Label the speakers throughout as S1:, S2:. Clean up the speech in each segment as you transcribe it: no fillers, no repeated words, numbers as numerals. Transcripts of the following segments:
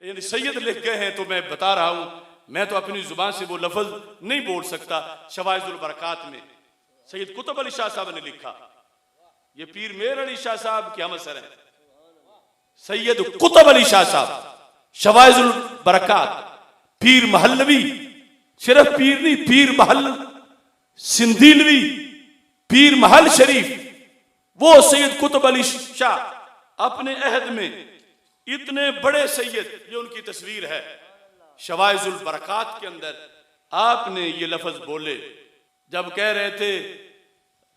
S1: यानी सैयद लिख गए हैं तो मैं बता रहा हूं, मैं तो अपनी जुबान से वो लफ्ज नहीं बोल सकता। शवाइजुल बरकात में सैयद कुतुब अली शाह साहब ने लिखा, ये पीर मेर अली शाह साहब के हम असर है। सैयद कुतुब अली शाह साहब शवाइजुल बरकात, पीर महलवी, सिर्फ पीर नहीं, पीर महल सिंधीलवी, पीर महल शरीफ, वो सैयद कुतुब अली शाह अपने अहद में इतने बड़े सैयद, ये उनकी तस्वीर है शवाइजुल बरकात के अंदर। आपने ये लफ्ज बोले जब कह रहे थे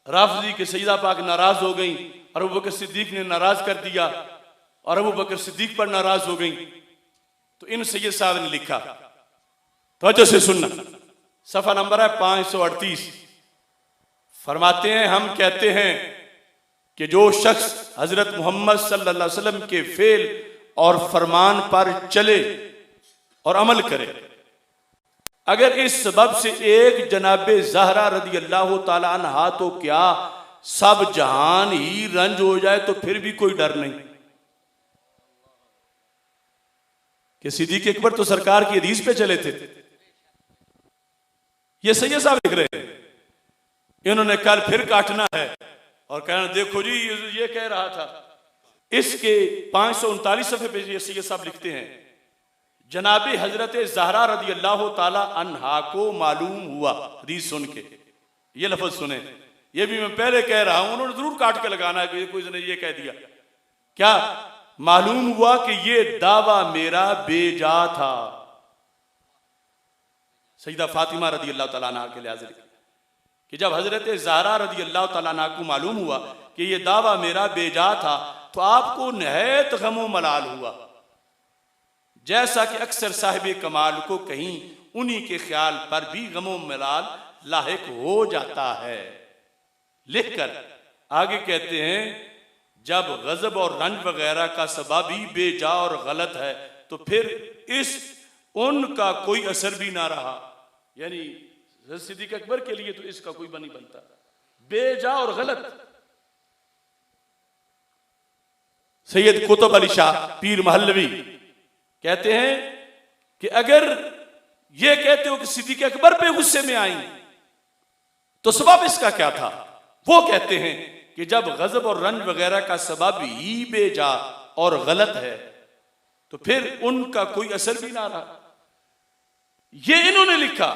S1: राफजी के सैयदा पाक नाराज हो गई और अबू बकर सिद्दीक ने नाराज कर दिया और अबू बकर सिद्दीक पर नाराज हो गई, तो इन सैयद साहब ने लिखा, तवज्जो से सुनना, सफा नंबर है 538। फरमाते हैं हम कहते हैं कि जो शख्स हजरत मोहम्मद सल्लल्लाहु अलैहि वसल्लम के फेल और फरमान पर चले और अमल करे, अगर इस सबब से एक जनाबे ज़हरा रदी अल्लाह ताला अन्हा तो क्या सब जहान ही रंज हो जाए तो फिर भी कोई डर नहीं। कि सिद्दीक़ अकबर तो सरकार की हदीस पे चले थे, ये सैयद साहब लिख रहे हैं। इन्होंने कल फिर काटना है और कहना देखो जी ये कह रहा था। इसके 539 सफ़े पे ये सैयद साहब लिखते हैं, जनाबे हजरत ज़हरा रदी अल्लाह ताला अन्हा को मालूम हुआ, हदीस सुन के ये लफ्ज सुने, ये भी मैं पहले कह रहा हूं, उन्होंने जरूर काट के लगाना है कि कोई ने ये कह दिया। क्या मालूम हुआ कि ये दावा मेरा बेजा था। सैयदा फातिमा रदी अल्लाह ताला अन्हा के लिहाज कि जब हजरत ज़हरा रदी अल्लाह ताला अन्हा को मालूम हुआ कि ये दावा मेरा बेजा था तो आपको निहायत गमो मलाल हुआ, जैसा कि अक्सर साहिब कमाल को कहीं उन्हीं के ख्याल पर भी गमो मलाल लाहिक हो जाता है। लिखकर आगे कहते हैं, जब गजब और रंज वगैरह का सबब ही बेजा और गलत है तो फिर इस उनका कोई असर भी ना रहा। यानी सिद्दीक़ अकबर के लिए तो इसका कोई बनी बनता, बेजा और गलत। सैयद कुतुब अली शाह पीर महलवी कहते हैं कि अगर ये कहते हो कि सिद्दीक़ अकबर पे गुस्से में आई तो सबब इसका क्या था। वो कहते हैं कि जब गजब और रंज वगैरह का सबब ही बेजा और गलत है तो फिर उनका कोई असर भी ना रहा। ये इन्होंने लिखा।